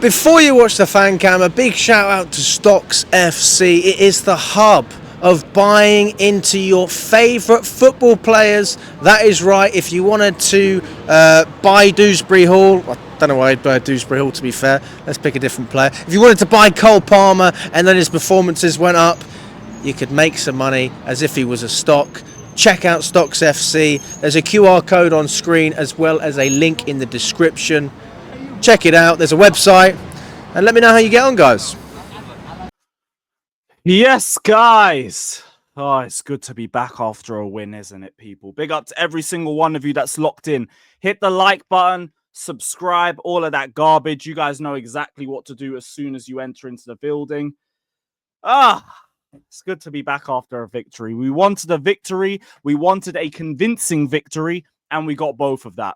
Before you watch the fan cam, a big shout out to Stocks FC. It is the hub of buying into your favourite football players. That is right. If you wanted to buy Dewsbury Hall, I don't know why I'd buy Dewsbury Hall, to be fair. Let's pick a different player. If you wanted to buy Cole Palmer and then his performances went up, you could make some money as if he was a stock. Check out Stocks FC. There's a QR code on screen as well as a link in the description. Check it out. There's a website. And let me know how you get on, guys. Yes, guys. Oh, it's good to be back after a win, isn't it, people? Big up to every single one of you that's locked in. Hit the like button, subscribe, all of that garbage. You guys know exactly what to do as soon as you enter into the building. It's good to be back after a victory. We wanted a victory. We wanted a convincing victory, and we got both of that.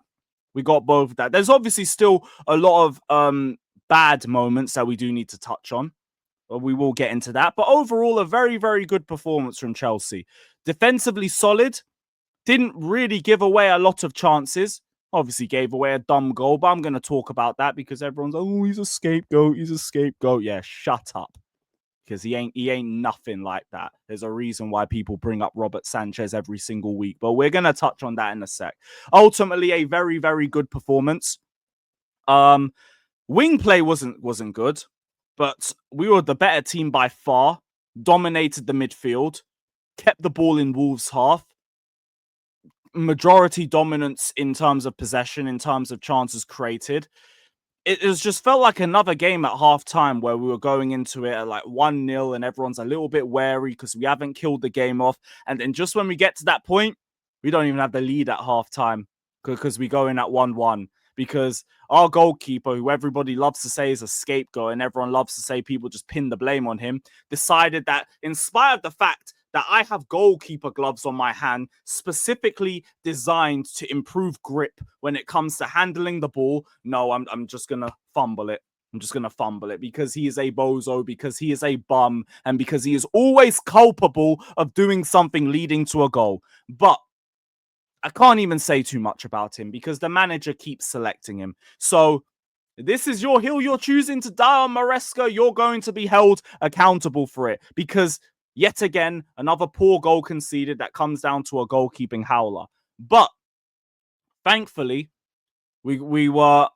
There's obviously still a lot of bad moments that we do need to touch on. We will get into that. But overall, a very, very good performance from Chelsea. Defensively solid. Didn't really give away a lot of chances. Obviously gave away a dumb goal, but I'm going to talk about that because everyone's like, oh, he's a scapegoat. Yeah, shut up. Because he ain't nothing like that. There's a reason why people bring up Robert Sanchez every single week. But we're going to touch on that in a sec. Ultimately, a very, very good performance. Wing play wasn't good, but we were the better team by far. Dominated the midfield. Kept the ball in Wolves' half. Majority dominance in terms of possession, in terms of chances created. It just felt like another game at half-time where we were going into it at like 1-0 and everyone's a little bit wary because we haven't killed the game off. And then just when we get to that point, we don't even have the lead at half-time because we go in at 1-1. Because our goalkeeper, who everybody loves to say is a scapegoat and everyone loves to say people just pin the blame on him, decided that in spite of the fact that I have goalkeeper gloves on my hand, specifically designed to improve grip when it comes to handling the ball. No, I'm just going to fumble it. I'm just going to fumble it because he is a bozo, because he is a bum, and because he is always culpable of doing something leading to a goal. But I can't even say too much about him because the manager keeps selecting him. So this is your hill you're choosing to die on, Maresca. You're going to be held accountable for it because yet again, another poor goal conceded that comes down to a goalkeeping howler. But thankfully, we were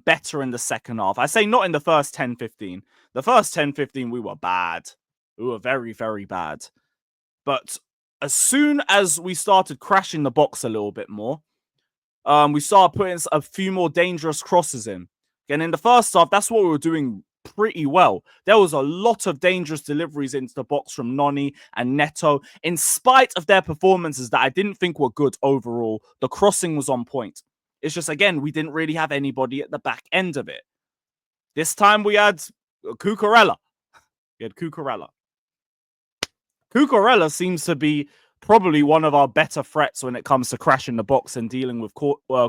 better in the second half. I say not in the first 10-15. The first 10-15, we were bad. We were very, very bad. But as soon as we started crashing the box a little bit more, we started putting a few more dangerous crosses in. And in the first half, that's what we were doing pretty well. There was a lot of dangerous deliveries into the box from Noni and Neto. In spite of their performances that I didn't think were good overall, the crossing was on point. It's just, again, we didn't really have anybody at the back end of it. This time we had Cucurella. Cucurella seems to be probably one of our better threats when it comes to crashing the box and dealing with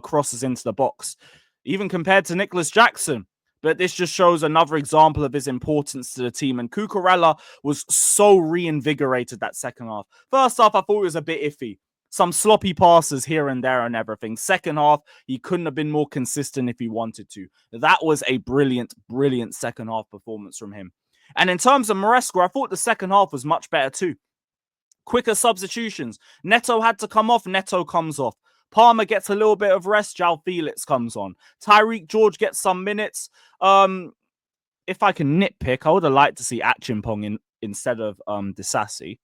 crosses into the box, even compared to Nicholas Jackson. But this just shows another example of his importance to the team. And Cucurella was so reinvigorated that second half. First half, I thought it was a bit iffy. Some sloppy passes here and there and everything. Second half, he couldn't have been more consistent if he wanted to. That was a brilliant, brilliant second half performance from him. And in terms of Maresca, I thought the second half was much better too. Quicker substitutions. Neto had to come off. Neto comes off. Palmer gets a little bit of rest. João Felix comes on. Tyreek George gets some minutes. If I can nitpick, I would have liked to see Achimpong instead of Disasi.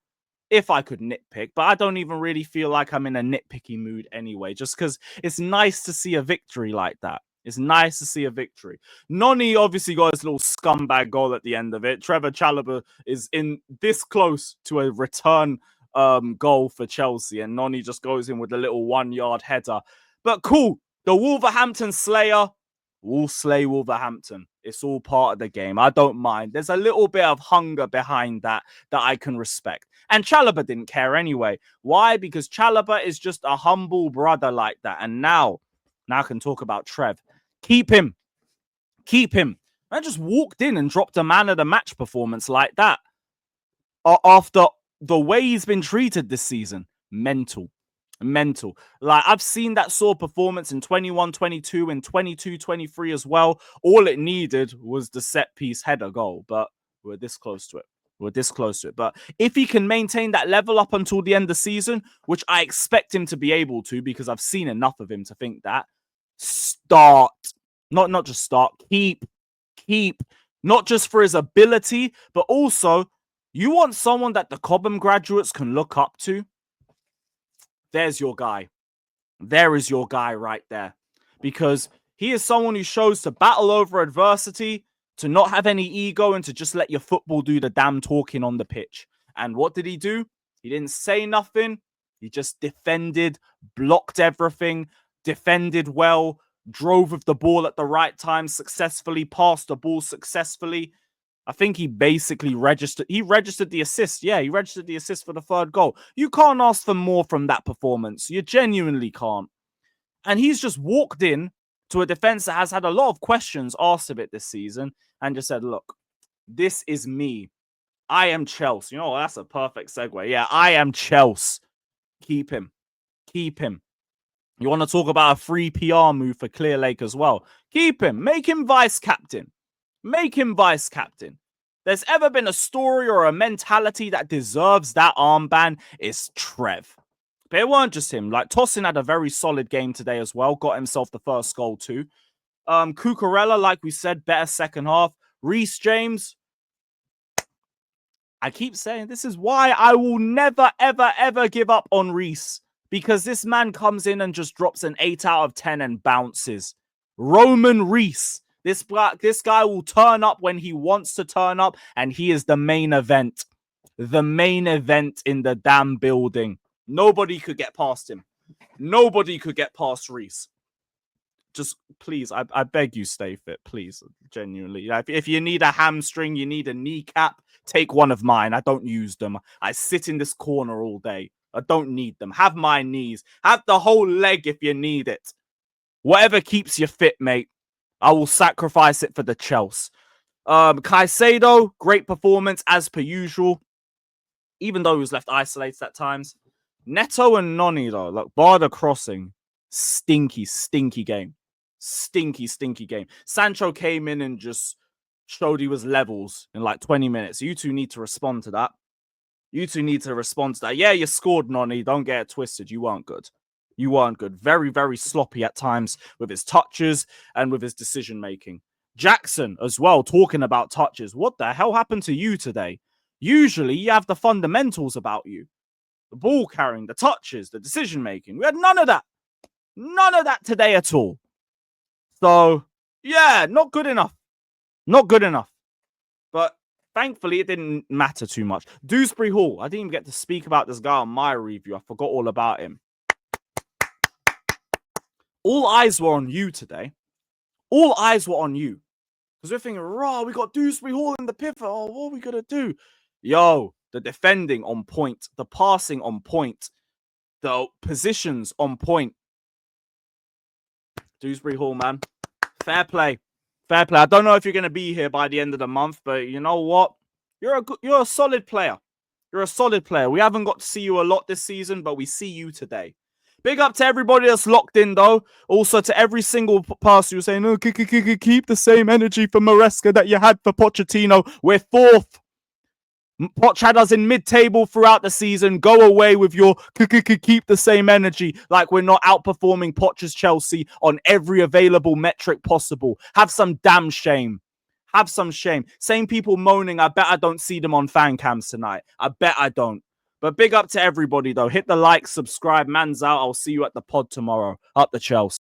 If I could nitpick, but I don't even really feel like I'm in a nitpicky mood anyway, just because it's nice to see a victory like that. It's nice to see a victory. Noni obviously got his little scumbag goal at the end of it. Trevor Chalobah is in this close to a return goal for Chelsea, and Noni just goes in with a little 1-yard header. But cool, the Wolverhampton Slayer will slay Wolverhampton. It's all part of the game. I don't mind. There's a little bit of hunger behind that I can respect. And Chalobah didn't care anyway. Why? Because Chalobah is just a humble brother like that. And now I can talk about Trev. Keep him. I just walked in and dropped a man of the match performance like that. After the way he's been treated this season. Mental. Mental. Like, I've seen that sort of performance in 21-22 and 22-23 as well. All it needed was the set piece header goal, but we're this close to it. We're this close to it. But if he can maintain that level up until the end of the season, which I expect him to be able to, because I've seen enough of him to think that, start. Not just start. Keep. Not just for his ability, but also you want someone that the Cobham graduates can look up to. There's your guy. There is your guy right there. Because he is someone who shows to battle over adversity, to not have any ego, and to just let your football do the damn talking on the pitch. And what did he do? He didn't say nothing. He just defended, blocked everything, defended well, drove with the ball at the right time successfully, passed the ball successfully. I think he basically registered the assist. Yeah, he registered the assist for the third goal. You can't ask for more from that performance. You genuinely can't. And he's just walked in to a defense that has had a lot of questions asked of it this season and just said, look, this is me. I am Chelsea. You know, that's a perfect segue. Yeah, I am Chelsea. Keep him. Keep him. You want to talk about a free PR move for Clear Lake as well? Keep him. Make him vice captain. Make him vice captain. There's ever been a story or a mentality that deserves that armband, it's Trev. But it weren't just him. Like, Tosin had a very solid game today as well. Got himself the first goal too. Cucurella, like we said, better second half. Reece James. I keep saying this is why I will never, ever, ever give up on Reece. Because this man comes in and just drops an 8 out of 10 and bounces. Roman Reece. This guy will turn up when he wants to turn up, and he is the main event. The main event in the damn building. Nobody could get past him. Nobody could get past Reece. Just, please, I beg you, stay fit, please. Genuinely. If you need a hamstring, you need a kneecap, take one of mine. I don't use them. I sit in this corner all day. I don't need them. Have my knees. Have the whole leg if you need it. Whatever keeps you fit, mate. I will sacrifice it for the Chelsea. Caicedo, great performance as per usual. Even though he was left isolated at times. Neto and Noni, though, look, bar the crossing. Stinky game. Stinky game. Sancho came in and just showed he was levels in like 20 minutes. You two need to respond to that. Yeah, you scored, Noni. Don't get it twisted. You weren't good. Very, very sloppy at times with his touches and with his decision-making. Jackson as well, talking about touches. What the hell happened to you today? Usually, you have the fundamentals about you. The ball carrying, the touches, the decision-making. We had none of that. None of that today at all. So, yeah, not good enough. But thankfully, it didn't matter too much. Dewsbury Hall. I didn't even get to speak about this guy on my review. I forgot all about him. All eyes were on you today. All eyes were on you. Because we're thinking, raw, we got Dewsbury Hall in the pivot. Oh, what are we going to do? Yo, the defending on point. The passing on point. The positions on point. Dewsbury Hall, man. Fair play. I don't know if you're going to be here by the end of the month, but you know what? You're a solid player. We haven't got to see you a lot this season, but we see you today. Big up to everybody that's locked in, though. Also to every single person who's saying, oh, keep the same energy for Maresca that you had for Pochettino. We're fourth. Poch had us in mid-table throughout the season. Go away with your keep the same energy like we're not outperforming Poch's Chelsea on every available metric possible. Have some damn shame. Same people moaning, I bet I don't see them on fan cams tonight. I bet I don't. But big up to everybody, though. Hit the like, subscribe. Man's out. I'll see you at the pod tomorrow. Up the Chelsea.